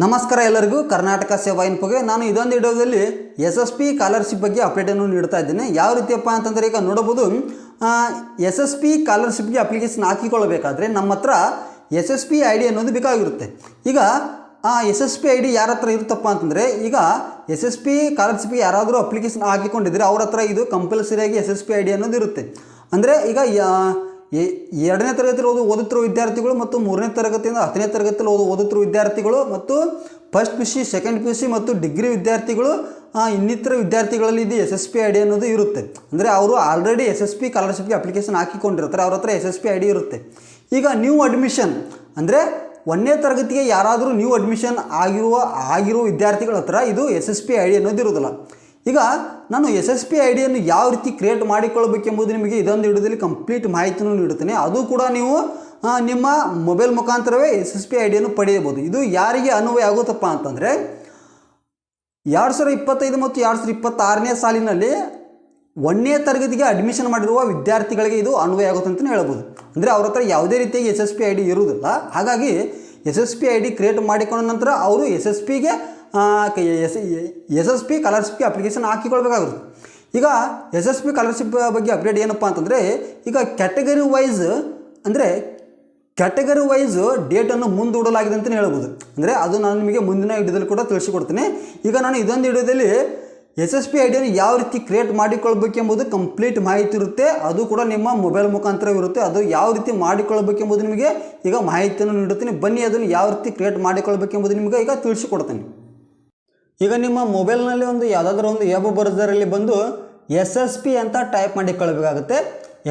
ನಮಸ್ಕಾರ ಎಲ್ಲರಿಗೂ ಕರ್ನಾಟಕ ಸೇವಾ ಇನ್ಫೋಗೆ ನಾನು ಇದೊಂದು ವಿಡಿಯೋದಲ್ಲಿ SSP ಸ್ಕಾಲರ್ಶಿಪ್ ಬಗ್ಗೆ ಅಪ್ಡೇಟ್ ಅನ್ನು ನೀಡ್ತಾ ಇದ್ದೇನೆ. ಯಾವ ರೀತಿಯಪ್ಪ ಅಂತಂದರೆ ಈಗ ನೋಡಬಹುದು SSP ಸ್ಕಾಲರ್ಶಿಪ್ಗೆ ಅಪ್ಲಿಕೇಶನ್ ಹಾಕಿಕೊಳ್ಳಬೇಕಾದ್ರೆ ನಮ್ಮ ಹತ್ರ SSP ID ಅನ್ನೋದು ಬೇಕಾಗಿರುತ್ತೆ. ಈಗ SSP ID ಯಾರ ಹತ್ರ ಇರುತ್ತಪ್ಪ ಅಂತಂದರೆ ಈಗ SSP ಸ್ಕಾಲರ್ಶಿಪ್ಗೆ ಯಾರಾದರೂ ಅಪ್ಲಿಕೇಶನ್ ಹಾಕಿಕೊಂಡಿದ್ರೆ ಅವ್ರ ಹತ್ರ ಇದು ಕಂಪಲ್ಸರಿಯಾಗಿ SSP ID ಅನ್ನೋದು ಇರುತ್ತೆ. ಅಂದರೆ ಈಗ 2ನೇ ತರಗತಿಯಲ್ಲಿ ಓದುತ್ತಿರುವ ವಿದ್ಯಾರ್ಥಿಗಳು ಮತ್ತು 3ನೇ ತರಗತಿಯಿಂದ 10ನೇ ತರಗತಿಯಲ್ಲಿ ಓದುತ್ತಿರುವ ವಿದ್ಯಾರ್ಥಿಗಳು ಮತ್ತು ಫಸ್ಟ್ PUC ಸೆಕೆಂಡ್ PUC ಮತ್ತು ಡಿಗ್ರಿ ವಿದ್ಯಾರ್ಥಿಗಳು ಇನ್ನಿತರ ವಿದ್ಯಾರ್ಥಿಗಳಲ್ಲಿ ಇದು SSP ID ಅನ್ನೋದು ಇರುತ್ತೆ. ಅಂದರೆ ಅವರು ಆಲ್ರೆಡಿ SSP ಸ್ಕಾಲರ್ಶಿಪ್ಗೆ ಅಪ್ಲಿಕೇಶನ್ ಹಾಕಿಕೊಂಡಿರ್ತಾರೆ, ಅವ್ರ ಹತ್ರ SSP ID ಇರುತ್ತೆ. ಈಗ ನ್ಯೂ ಅಡ್ಮಿಷನ್ ಅಂದರೆ 1ನೇ ತರಗತಿಗೆ ಯಾರಾದರೂ ನ್ಯೂ ಅಡ್ಮಿಷನ್ ಆಗಿರುವ ವಿದ್ಯಾರ್ಥಿಗಳ ಹತ್ರ ಇದು SSP ID ಅನ್ನೋದು ಇರೋದಿಲ್ಲ. ಈಗ ನಾನು SSP IDಯನ್ನು ಯಾವ ರೀತಿ ಕ್ರಿಯೇಟ್ ಮಾಡಿಕೊಳ್ಳಬೇಕೆಂಬುದು ನಿಮಗೆ ಇದೊಂದು ವಿಡಿಯೋದಲ್ಲಿ ಕಂಪ್ಲೀಟ್ ಮಾಹಿತಿಯನ್ನು ನೀಡುತ್ತೇನೆ. ಅದು ಕೂಡ ನೀವು ನಿಮ್ಮ ಮೊಬೈಲ್ ಮುಖಾಂತರವೇ SSP IDಯನ್ನು ಪಡೆಯಬಹುದು. ಇದು ಯಾರಿಗೆ ಅನ್ವಯ ಆಗುತ್ತಪ್ಪ ಅಂತಂದರೆ 2025 ಮತ್ತು 2026ನೇ ಸಾಲಿನಲ್ಲಿ 1ನೇ ತರಗತಿಗೆ ಅಡ್ಮಿಷನ್ ಮಾಡಿರುವ ವಿದ್ಯಾರ್ಥಿಗಳಿಗೆ ಇದು ಅನ್ವಯ ಆಗುತ್ತೆ ಅಂತಲೇ ಹೇಳ್ಬೋದು. ಅಂದರೆ ಅವ್ರ ಹತ್ರ ಯಾವುದೇ ರೀತಿಯಾಗಿ SSP ID ಇರುವುದಿಲ್ಲ. ಹಾಗಾಗಿ SSP ID ಕ್ರಿಯೇಟ್ ಮಾಡಿಕೊಂಡ ನಂತರ ಅವರು SSP ಸ್ಕಾಲರ್ಶಿಪ್ಗೆ ಅಪ್ಲಿಕೇಶನ್ ಹಾಕಿಕೊಳ್ಬೇಕಾಗುತ್ತೆ. ಈಗ SSP ಸ್ಕಾಲರ್ಶಿಪ್ ಬಗ್ಗೆ ಅಪ್ಡೇಟ್ ಏನಪ್ಪ ಅಂತಂದರೆ ಈಗ ಕ್ಯಾಟಗರಿ ವೈಸ್ ಡೇಟನ್ನು ಮುಂದೂಡಲಾಗಿದೆ ಅಂತಲೇ ಹೇಳ್ಬೋದು. ಅಂದರೆ ಅದು ನಾನು ನಿಮಗೆ ಮುಂದಿನ ವಿಡಿಯೋದಲ್ಲಿ ಕೂಡ ತಿಳಿಸಿಕೊಡ್ತೀನಿ. ಈಗ ನಾನು ಇದೊಂದು ವಿಡಿಯೋದಲ್ಲಿ SSP IDಯನ್ನು ಯಾವ ರೀತಿ ಕ್ರಿಯೇಟ್ ಮಾಡಿಕೊಳ್ಬೇಕೆಂಬುದು ಕಂಪ್ಲೀಟ್ ಮಾಹಿತಿ ಇರುತ್ತೆ. ಅದು ಕೂಡ ನಿಮ್ಮ ಮೊಬೈಲ್ ಮುಖಾಂತರವಿರುತ್ತೆ. ಅದು ಯಾವ ರೀತಿ ಮಾಡಿಕೊಳ್ಬೇಕೆಂಬುದು ನಿಮಗೆ ಈಗ ಮಾಹಿತಿಯನ್ನು ನೀಡುತ್ತೀನಿ. ಬನ್ನಿ ಅದನ್ನು ಯಾವ ರೀತಿ ಕ್ರಿಯೇಟ್ ಮಾಡಿಕೊಳ್ಬೇಕೆಂಬುದು ನಿಮಗೆ ಈಗ ತಿಳಿಸಿಕೊಡ್ತೀನಿ. ಈಗ ನಿಮ್ಮ ಮೊಬೈಲ್ನಲ್ಲಿ ಯಾವುದಾದ್ರೂ ಒಂದು ವೆಬ್ ಬ್ರೌಸರಲ್ಲಿ ಬಂದು SSP ಅಂತ ಟೈಪ್ ಮಾಡಿಕೊಳ್ಳಬೇಕಾಗುತ್ತೆ.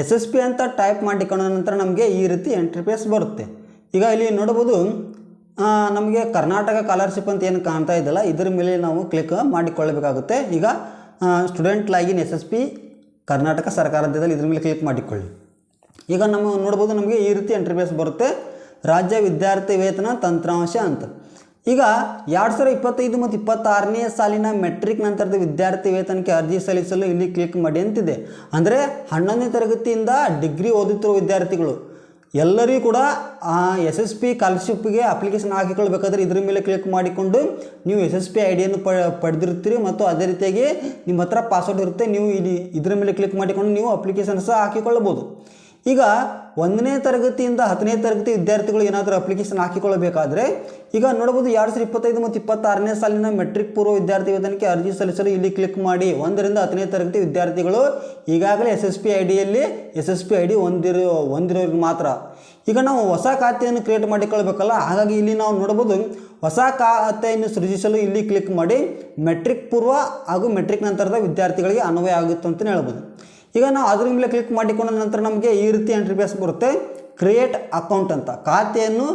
SSP ಅಂತ ಟೈಪ್ ಮಾಡಿಕೊಂಡ ನಂತರ ನಮಗೆ ಈ ರೀತಿ ಇಂಟರ್ಫೇಸ್ ಬರುತ್ತೆ. ಈಗ ಇಲ್ಲಿ ನೋಡ್ಬೋದು ನಮಗೆ ಕರ್ನಾಟಕ ಸ್ಕಾಲರ್ಶಿಪ್ ಅಂತ ಏನು ಕಾಣ್ತಾ ಇದ್ದಲ್ಲ, ಇದರ ಮೇಲೆ ನಾವು ಕ್ಲಿಕ್ ಮಾಡಿಕೊಳ್ಳಬೇಕಾಗುತ್ತೆ. ಈಗ ಸ್ಟೂಡೆಂಟ್ ಲಾಗಿನ್ SSP ಕರ್ನಾಟಕ ಸರ್ಕಾರದಲ್ಲಿ ಇದ್ರ ಮೇಲೆ ಕ್ಲಿಕ್ ಮಾಡಿಕೊಳ್ಳಿ. ಈಗ ನಮ್ಮ ನೋಡ್ಬೋದು ನಮಗೆ ಈ ರೀತಿ ಇಂಟರ್ಫೇಸ್ ಬರುತ್ತೆ. ರಾಜ್ಯ ವಿದ್ಯಾರ್ಥಿ ವೇತನ ತಂತ್ರಾಂಶ ಅಂತ. ಈಗ 2025 ಮತ್ತು 26ನೇ ಸಾಲಿನ ಮೆಟ್ರಿಕ್ ನಂತರದ ವಿದ್ಯಾರ್ಥಿ ವೇತನಕ್ಕೆ ಅರ್ಜಿ ಸಲ್ಲಿಸಲು ಇಲ್ಲಿ ಕ್ಲಿಕ್ ಮಾಡಿ ಅಂತಿದೆ. ಅಂದರೆ 11ನೇ ತರಗತಿಯಿಂದ ಡಿಗ್ರಿ ಓದುತ್ತಿರುವ ವಿದ್ಯಾರ್ಥಿಗಳು ಎಲ್ಲರಿಗೂ ಕೂಡ SSP ಸ್ಕಾಲರ್ಶಿಪ್ಗೆ ಅಪ್ಲಿಕೇಶನ್ ಹಾಕಿಕೊಳ್ಬೇಕಾದ್ರೆ ಇದ್ರ ಮೇಲೆ ಕ್ಲಿಕ್ ಮಾಡಿಕೊಂಡು ನೀವು SSP IDಯನ್ನು ಪಡೆದಿರ್ತೀರಿ ಮತ್ತು ಅದೇ ರೀತಿಯಾಗಿ ನಿಮ್ಮ ಹತ್ರ ಪಾಸ್ವರ್ಡ್ ಇರುತ್ತೆ. ನೀವು ಇದ್ರ ಮೇಲೆ ಕ್ಲಿಕ್ ಮಾಡಿಕೊಂಡು ನೀವು ಅಪ್ಲಿಕೇಶನ್ ಸಹ ಹಾಕಿಕೊಳ್ಳಬಹುದು. ಈಗ 1ನೇ ತರಗತಿಯಿಂದ 10ನೇ ತರಗತಿ ವಿದ್ಯಾರ್ಥಿಗಳು ಏನಾದರೂ ಅಪ್ಲಿಕೇಶನ್ ಹಾಕಿಕೊಳ್ಳಬೇಕಾದ್ರೆ ಈಗ ನೋಡ್ಬೋದು 2025 ಮತ್ತು 26ನೇ ಸಾಲಿನ ಮೆಟ್ರಿಕ್ ಪೂರ್ವ ವಿದ್ಯಾರ್ಥಿ ವೇತನಕ್ಕೆ ಅರ್ಜಿ ಸಲ್ಲಿಸಲು ಇಲ್ಲಿ ಕ್ಲಿಕ್ ಮಾಡಿ. 1ರಿಂದ 10ನೇ ತರಗತಿ ವಿದ್ಯಾರ್ಥಿಗಳು ಈಗಾಗಲೇ SSP IDಯಲ್ಲಿ SSP ID ಹೊಂದಿರೋರಿಗೆ ಮಾತ್ರ. ಈಗ ನಾವು ಹೊಸ ಖಾತೆಯನ್ನು ಕ್ರಿಯೇಟ್ ಮಾಡಿಕೊಳ್ಬೇಕಲ್ಲ, ಹಾಗಾಗಿ ಇಲ್ಲಿ ನಾವು ನೋಡ್ಬೋದು ಹೊಸ ಖಾತೆಯನ್ನು ಸೃಜಿಸಲು ಇಲ್ಲಿ ಕ್ಲಿಕ್ ಮಾಡಿ. ಮೆಟ್ರಿಕ್ ಪೂರ್ವ ಹಾಗೂ ಮೆಟ್ರಿಕ್ ನಂತರದ ವಿದ್ಯಾರ್ಥಿಗಳಿಗೆ ಅನ್ವಯ ಆಗುತ್ತೆ ಅಂತಲೇ ಹೇಳ್ಬೋದು. ಈಗ ನಾವು ಅದ್ರ ಮೇಲೆ ಕ್ಲಿಕ್ ಮಾಡಿಕೊಂಡ ನಂತರ ನಮಗೆ ಈ ರೀತಿ ಇಂಟರ್ಫೇಸ್ ಬರುತ್ತೆ. ಕ್ರಿಯೇಟ್ ಅಕೌಂಟ್ ಅಂತ ಖಾತೆಯನ್ನು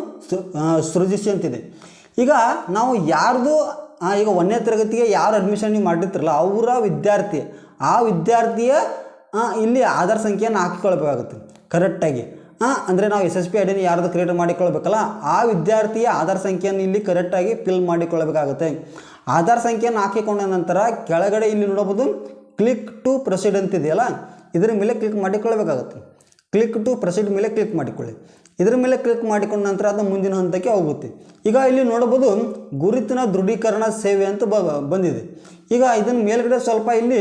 ಸೃಜಿಸಿ ಅಂತಿದೆ. ಈಗ ನಾವು ಯಾರ್ದು ಈಗ 1ನೇ ತರಗತಿಗೆ ಯಾರು ಅಡ್ಮಿಷನ್ ನೀವು ಮಾಡಿರ್ತಿರಲ್ಲ ಅವರ ವಿದ್ಯಾರ್ಥಿಯ ಇಲ್ಲಿ ಆಧಾರ್ ಸಂಖ್ಯೆಯನ್ನು ಹಾಕಿಕೊಳ್ಬೇಕಾಗುತ್ತೆ ಕರೆಕ್ಟಾಗಿ. ಅಂದರೆ ನಾವು SSP IDಯನ್ನು ಯಾರ್ದು ಕ್ರಿಯೇಟ್ ಮಾಡಿಕೊಳ್ಬೇಕಲ್ಲ ಆ ವಿದ್ಯಾರ್ಥಿಯ ಆಧಾರ್ ಸಂಖ್ಯೆಯನ್ನು ಇಲ್ಲಿ ಕರೆಕ್ಟಾಗಿ ಫಿಲ್ ಮಾಡಿಕೊಳ್ಳಬೇಕಾಗುತ್ತೆ. ಆಧಾರ್ ಸಂಖ್ಯೆಯನ್ನು ಹಾಕಿಕೊಂಡ ನಂತರ ಕೆಳಗಡೆ ಇಲ್ಲಿ ನೋಡಬಹುದು ಕ್ಲಿಕ್ ಟು ಪ್ರೊಸೀಡ್ ಅಂತಿದೆಯಲ್ಲ, ಇದರ ಮೇಲೆ ಕ್ಲಿಕ್ ಮಾಡಿಕೊಳ್ಳಬೇಕಾಗುತ್ತೆ. ಕ್ಲಿಕ್ ಟು ಪ್ರೊಸೀಡ್ ಮೇಲೆ ಕ್ಲಿಕ್ ಮಾಡಿಕೊಳ್ಳಿ. ಇದರ ಮೇಲೆ ಕ್ಲಿಕ್ ಮಾಡಿಕೊಂಡ ನಂತರ ಅದು ಮುಂದಿನ ಹಂತಕ್ಕೆ ಹೋಗುತ್ತೆ. ಈಗ ಇಲ್ಲಿ ನೋಡಬಹುದು ಗುರುತಿನ ದೃಢೀಕರಣ ಸೇವೆ ಅಂತ ಬಂದಿದೆ. ಈಗ ಇದನ್ನು ಮೇಲ್ಗಡೆ ಸ್ವಲ್ಪ ಇಲ್ಲಿ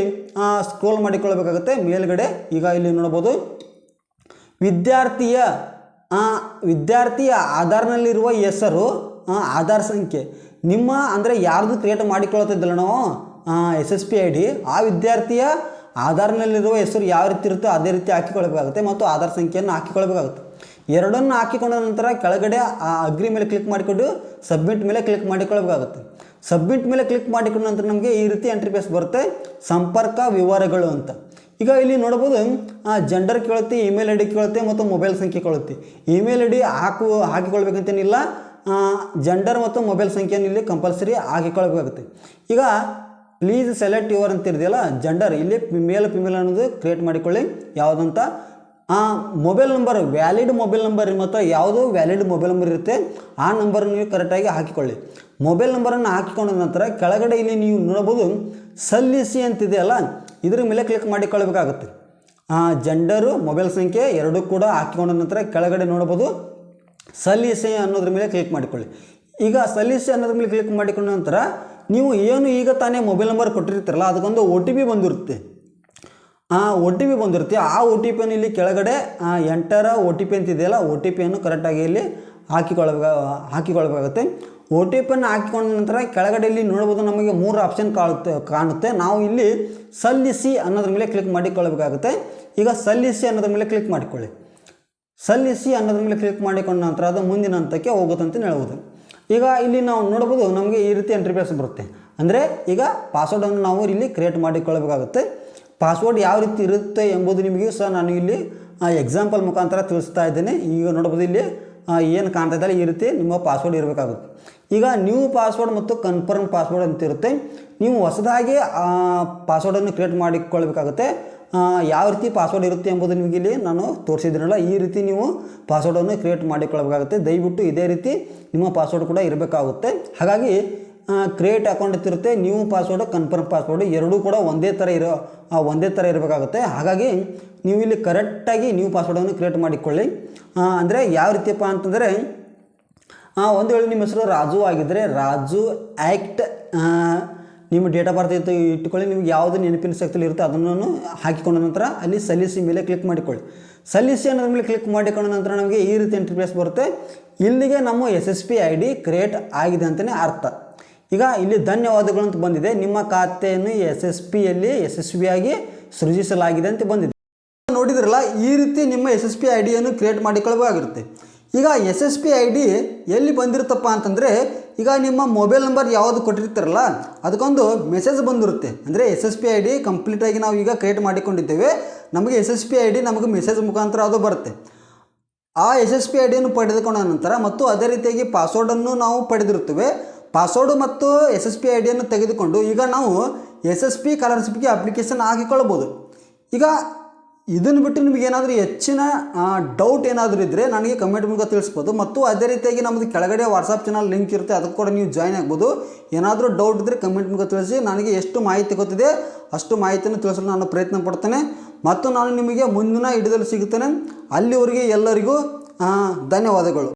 ಸ್ಕ್ರೋಲ್ ಮಾಡಿಕೊಳ್ಳಬೇಕಾಗುತ್ತೆ. ಮೇಲ್ಗಡೆ ಈಗ ಇಲ್ಲಿ ನೋಡಬಹುದು ವಿದ್ಯಾರ್ಥಿಯ ಆಧಾರ್ನಲ್ಲಿರುವ ಹೆಸರು, ಆಧಾರ್ ಸಂಖ್ಯೆ, ನಿಮ್ಮ ಅಂದರೆ ಯಾರ್ದು ಕ್ರಿಯೇಟ್ ಮಾಡಿಕೊಳ್ಳುತ್ತಿದ್ದಲ್ಲ ನಾವು SSP ID ಆ ವಿದ್ಯಾರ್ಥಿಯ ಆಧಾರ್ನಲ್ಲಿರುವ ಹೆಸರು ಯಾವ ರೀತಿ ಇರುತ್ತೋ ಅದೇ ರೀತಿ ಹಾಕಿಕೊಳ್ಬೇಕಾಗುತ್ತೆ ಮತ್ತು ಆಧಾರ್ ಸಂಖ್ಯೆಯನ್ನು ಹಾಕಿಕೊಳ್ಬೇಕಾಗುತ್ತೆ. ಎರಡನ್ನು ಹಾಕಿಕೊಂಡ ನಂತರ ಕೆಳಗಡೆ ಅಗ್ರಿ ಮೇಲೆ ಕ್ಲಿಕ್ ಮಾಡಿಕೊಂಡು ಸಬ್ಮಿಟ್ ಮೇಲೆ ಕ್ಲಿಕ್ ಮಾಡಿಕೊಳ್ಳಬೇಕಾಗುತ್ತೆ. ಸಬ್ಮಿಟ್ ಮೇಲೆ ಕ್ಲಿಕ್ ಮಾಡಿಕೊಂಡ ನಂತರ ನಮಗೆ ಈ ರೀತಿ ಇಂಟರ್ಫೇಸ್ ಬರುತ್ತೆ. ಸಂಪರ್ಕ ವಿವರಗಳು ಅಂತ. ಈಗ ಇಲ್ಲಿ ನೋಡ್ಬೋದು ಜೆಂಡರ್ ಕೇಳುತ್ತೆ, ಇಮೇಲ್ ID ಕೇಳುತ್ತೆ ಮತ್ತು ಮೊಬೈಲ್ ಸಂಖ್ಯೆ ಕೇಳುತ್ತೆ. ಇಮೇಲ್ ID ಹಾಕಿಕೊಳ್ಬೇಕಂತೇನಿಲ್ಲ, ಜೆಂಡರ್ ಮತ್ತು ಮೊಬೈಲ್ ಸಂಖ್ಯೆಯನ್ನು ಇಲ್ಲಿ ಕಂಪಲ್ಸರಿ ಹಾಕಿಕೊಳ್ಬೇಕಾಗುತ್ತೆ. ಈಗ ಪ್ಲೀಸ್ ಸೆಲೆಕ್ಟ್ ಯುವರ್ ಅಂತ ಇರಿದೆಯಲ್ಲ ಜೆಂಡರ್, ಇಲ್ಲಿ ಫಿಮೇಲ್ ಅನ್ನೋದು ಕ್ರಿಯೇಟ್ ಮಾಡಿಕೊಳ್ಳಿ. ಯಾವುದಂತ mobile number, valid mobile number, ಮತ್ತು ಯಾವುದೋ ವ್ಯಾಲಿಡ್ ಮೊಬೈಲ್ ನಂಬರ್ ಇರುತ್ತೆ ಆ ನಂಬರನ್ನು ನೀವು ಕರೆಕ್ಟಾಗಿ ಹಾಕಿಕೊಳ್ಳಿ. ಮೊಬೈಲ್ ನಂಬರನ್ನು ಹಾಕಿಕೊಂಡ ನಂತರ ಕೆಳಗಡೆ ಇಲ್ಲಿ ನೀವು ನೋಡ್ಬೋದು ಸಲ್ಲಿಸಿ ಅಂತಿದೆಯಲ್ಲ ಇದರ ಮೇಲೆ ಕ್ಲಿಕ್ ಮಾಡಿಕೊಳ್ಳಬೇಕಾಗುತ್ತೆ. ಜೆಂಡರು ಮೊಬೈಲ್ ಸಂಖ್ಯೆ ಎರಡೂ ಕೂಡ ಹಾಕಿಕೊಂಡ ನಂತರ ಕೆಳಗಡೆ ನೋಡ್ಬೋದು ಸಲ್ಲಿಸಿ ಅನ್ನೋದ್ರ ಮೇಲೆ ಕ್ಲಿಕ್ ಮಾಡಿಕೊಳ್ಳಿ. ಈಗ ಸಲ್ಲಿಸಿ ಅನ್ನೋದ್ರ ಮೇಲೆ ಕ್ಲಿಕ್ ಮಾಡಿಕೊಂಡ ನಂತರ ನೀವು ಏನು ಈಗ ತಾನೇ ಮೊಬೈಲ್ ನಂಬರ್ ಕೊಟ್ಟಿರ್ತೀರಲ್ಲ ಅದಕ್ಕೊಂದು ಒ ಟಿ ಪಿ ಬಂದಿರುತ್ತೆ. ಆ ಒ ಟಿ ಪಿ ಬಂದಿರುತ್ತೆ. ಆ ಒ ಟಿ ಪಿಯನ್ನು ಇಲ್ಲಿ ಕೆಳಗಡೆ ಎಂಟರ ಒ ಟಿ ಪಿ ಅಂತಿದೆಯಲ್ಲ, ಒ ಟಿ ಪಿಯನ್ನು ಕರೆಕ್ಟಾಗಿ ಇಲ್ಲಿ ಹಾಕಿಕೊಳ್ಬೇಕಾಗುತ್ತೆ. ಒ ಟಿ ಪಿಯನ್ನು ಹಾಕಿಕೊಂಡ ನಂತರ ಕೆಳಗಡೆ ಇಲ್ಲಿ ನೋಡ್ಬೋದು, ನಮಗೆ 3 ಆಪ್ಷನ್ ಕಾಣುತ್ತೆ. ನಾವು ಇಲ್ಲಿ ಸಲ್ಲಿಸಿ ಅನ್ನೋದ್ರ ಮೇಲೆ ಕ್ಲಿಕ್ ಮಾಡಿಕೊಳ್ಳಬೇಕಾಗುತ್ತೆ. ಈಗ ಸಲ್ಲಿಸಿ ಅನ್ನೋದ್ರ ಮೇಲೆ ಕ್ಲಿಕ್ ಮಾಡಿಕೊಳ್ಳಿ. ಸಲ್ಲಿಸಿ ಅನ್ನೋದ್ರ ಮೇಲೆ ಕ್ಲಿಕ್ ಮಾಡಿಕೊಂಡ ನಂತರ ಅದು ಮುಂದಿನ ಹಂತಕ್ಕೆ ಹೋಗುತ್ತೆ ಅಂತ ಹೇಳ್ಬೋದು. ಈಗ ಇಲ್ಲಿ ನಾವು ನೋಡ್ಬೋದು, ನಮಗೆ ಈ ರೀತಿ ಇಂಟರ್ಫೇಸ್ ಬರುತ್ತೆ. ಅಂದರೆ ಈಗ ಪಾಸ್ವರ್ಡನ್ನು ನಾವು ಇಲ್ಲಿ ಕ್ರಿಯೇಟ್ ಮಾಡಿಕೊಳ್ಳಬೇಕಾಗುತ್ತೆ. ಪಾಸ್ವರ್ಡ್ ಯಾವ ರೀತಿ ಇರುತ್ತೆ ಎಂಬುದು ನಿಮಗೆ ಸಹ ನಾನು ಇಲ್ಲಿ ಎಕ್ಸಾಂಪಲ್ ಮುಖಾಂತರ ತಿಳಿಸ್ತಾ ಇದ್ದೇನೆ. ಈಗ ನೋಡ್ಬೋದು ಇಲ್ಲಿ ಏನು ಕಾಣ್ತಾ ಇದ್ದಾರೆ, ಈ ರೀತಿ ನಿಮ್ಮ ಪಾಸ್ವರ್ಡ್ ಇರಬೇಕಾಗುತ್ತೆ. ಈಗ ನ್ಯೂ ಪಾಸ್ವರ್ಡ್ ಮತ್ತು ಕನ್ಫರ್ಮ್ ಪಾಸ್ವರ್ಡ್ ಅಂತ ಇರುತ್ತೆ. ನೀವು ಹೊಸದಾಗಿ ಪಾಸ್ವರ್ಡನ್ನು ಕ್ರಿಯೇಟ್ ಮಾಡಿಕೊಳ್ಳಬೇಕಾಗುತ್ತೆ. ಯಾವ ರೀತಿ ಪಾಸ್ವರ್ಡ್ ಇರುತ್ತೆ ಎಂಬುದು ನಿಮಗೆ ಇಲ್ಲಿ ನಾನು ತೋರಿಸಿದ್ದೀನಲ್ಲ, ಈ ರೀತಿ ನೀವು ಪಾಸ್ವರ್ಡನ್ನು ಕ್ರಿಯೇಟ್ ಮಾಡಿಕೊಳ್ಳಬೇಕಾಗುತ್ತೆ. ದಯವಿಟ್ಟು ಇದೇ ರೀತಿ ನಿಮ್ಮ ಪಾಸ್ವರ್ಡ್ ಕೂಡ ಇರಬೇಕಾಗುತ್ತೆ. ಹಾಗಾಗಿ ಕ್ರಿಯೇಟ್ ಅಕೌಂಟ್ ಅಂತಿರುತ್ತೆ, ನ್ಯೂ ಪಾಸ್ವರ್ಡ್, ಕನ್ಫರ್ಮ್ ಪಾಸ್ವರ್ಡ್ ಎರಡೂ ಕೂಡ ಒಂದೇ ಥರ ಇರಬೇಕಾಗುತ್ತೆ. ಹಾಗಾಗಿ ನೀವು ಇಲ್ಲಿ ಕರೆಕ್ಟಾಗಿ ನ್ಯೂ ಪಾಸ್ವರ್ಡನ್ನು ಕ್ರಿಯೇಟ್ ಮಾಡಿಕೊಳ್ಳಿ. ಅಂದರೆ ಯಾವ ರೀತಿಯಪ್ಪ ಅಂತಂದರೆ, ಒಂದು ವೇಳೆ ನಿಮ್ಮ ಹೆಸರು ರಾಜು ಆಗಿದ್ದರೆ ರಾಜು ಆ್ಯಕ್ಟ್ ನಿಮ್ಮ ಡೇಟ್ ಆಫ್ ಬರ್ತ್ ಇಟ್ಟುಕೊಳ್ಳಿ. ನಿಮಗೆ ಯಾವುದು ನೆನಪಿನ ಶಕ್ತಿಯಲ್ಲಿ ಇರುತ್ತೆ ಅದನ್ನು ಹಾಕಿಕೊಂಡ ನಂತರ ಅಲ್ಲಿ ಸಲ್ಲಿಸಿ ಮೇಲೆ ಕ್ಲಿಕ್ ಮಾಡಿಕೊಳ್ಳಿ. ಸಲ್ಲಿಸಿ ಅನ್ನೋದ್ರ ಮೇಲೆ ಕ್ಲಿಕ್ ಮಾಡಿಕೊಂಡ ನಂತರ ನಮಗೆ ಈ ರೀತಿ ಇಂಟರ್ಫೇಸ್ ಬರುತ್ತೆ. ಇಲ್ಲಿಗೆ ನಮ್ಮ SSP ID ಕ್ರಿಯೇಟ್ ಆಗಿದೆ ಅಂತಲೇ ಅರ್ಥ. ಈಗ ಇಲ್ಲಿ ಧನ್ಯವಾದಗಳು ಅಂತ ಬಂದಿದೆ. ನಿಮ್ಮ ಖಾತೆಯನ್ನು SSPಯಲ್ಲಿ ಯಶಸ್ವಿಯಾಗಿ ಸೃಜಿಸಲಾಗಿದೆ ಅಂತ ಬಂದಿದೆ. ನೋಡಿದ್ರಲ್ಲ, ಈ ರೀತಿ ನಿಮ್ಮ SSP IDಯನ್ನು ಕ್ರಿಯೇಟ್ ಮಾಡಿಕೊಳ್ಳಬೇಕಾಗಿರುತ್ತೆ. ಈಗ SSP ID ಎಲ್ಲಿ ಬಂದಿರುತ್ತಪ್ಪ ಅಂತಂದರೆ, ಈಗ ನಿಮ್ಮ ಮೊಬೈಲ್ ನಂಬರ್ ಯಾವುದು ಕೊಟ್ಟಿರ್ತಾರಲ್ಲ ಅದಕ್ಕೊಂದು ಮೆಸೇಜ್ ಬಂದಿರುತ್ತೆ. ಅಂದರೆ SSP ID ಕಂಪ್ಲೀಟಾಗಿ ನಾವು ಈಗ ಕ್ರಿಯೇಟ್ ಮಾಡಿಕೊಂಡಿದ್ದೇವೆ, ನಮಗೆ SSP ID ನಮಗೆ ಮೆಸೇಜ್ ಮುಖಾಂತರ ಅದು ಬರುತ್ತೆ. ಆ SSP IDಯನ್ನು ಪಡೆದುಕೊಂಡ ನಂತರ ಮತ್ತು ಅದೇ ರೀತಿಯಾಗಿ ಪಾಸ್ವರ್ಡನ್ನು ನಾವು ಪಡೆದಿರುತ್ತೇವೆ. ಪಾಸ್ವರ್ಡು ಮತ್ತು SSP IDಯನ್ನು ತೆಗೆದುಕೊಂಡು ಈಗ ನಾವು SSP ಸ್ಕಾಲರ್ಶಿಪ್ಗೆ ಅಪ್ಲಿಕೇಶನ್ ಹಾಕಿಕೊಳ್ಳಬಹುದು. ಈಗ ಇದನ್ನು ಬಿಟ್ಟು ನಿಮಗೇನಾದರೂ ಹೆಚ್ಚಿನ ಡೌಟ್ ಏನಾದರೂ ಇದ್ದರೆ ನನಗೆ ಕಮೆಂಟ್ ಮೂಲಕ ತಿಳಿಸ್ಬೋದು. ಮತ್ತು ಅದೇ ರೀತಿಯಾಗಿ ನಮ್ಮದು ಕೆಳಗಡೆ ವಾಟ್ಸಪ್ ಚಾನಲ್ ಲಿಂಕ್ ಇರುತ್ತೆ, ಅದಕ್ಕೆ ಕೂಡ ನೀವು ಜಾಯ್ನ್ ಆಗ್ಬೋದು. ಏನಾದರೂ ಡೌಟ್ ಇದ್ದರೆ ಕಮೆಂಟ್ ಮೂಲಕ ತಿಳಿಸಿ. ನನಗೆ ಎಷ್ಟು ಮಾಹಿತಿ ಗೊತ್ತಿದೆ ಅಷ್ಟು ಮಾಹಿತಿಯನ್ನು ತಿಳಿಸಲು ನಾನು ಪ್ರಯತ್ನ ಪಡ್ತೇನೆ. ಮತ್ತು ನಾನು ನಿಮಗೆ ಮುಂದಿನ ವಿಡಿಯೋದಲ್ಲಿ ಸಿಗುತ್ತೇನೆ. ಅಲ್ಲಿವರೆಗೆ ಎಲ್ಲರಿಗೂ ಧನ್ಯವಾದಗಳು.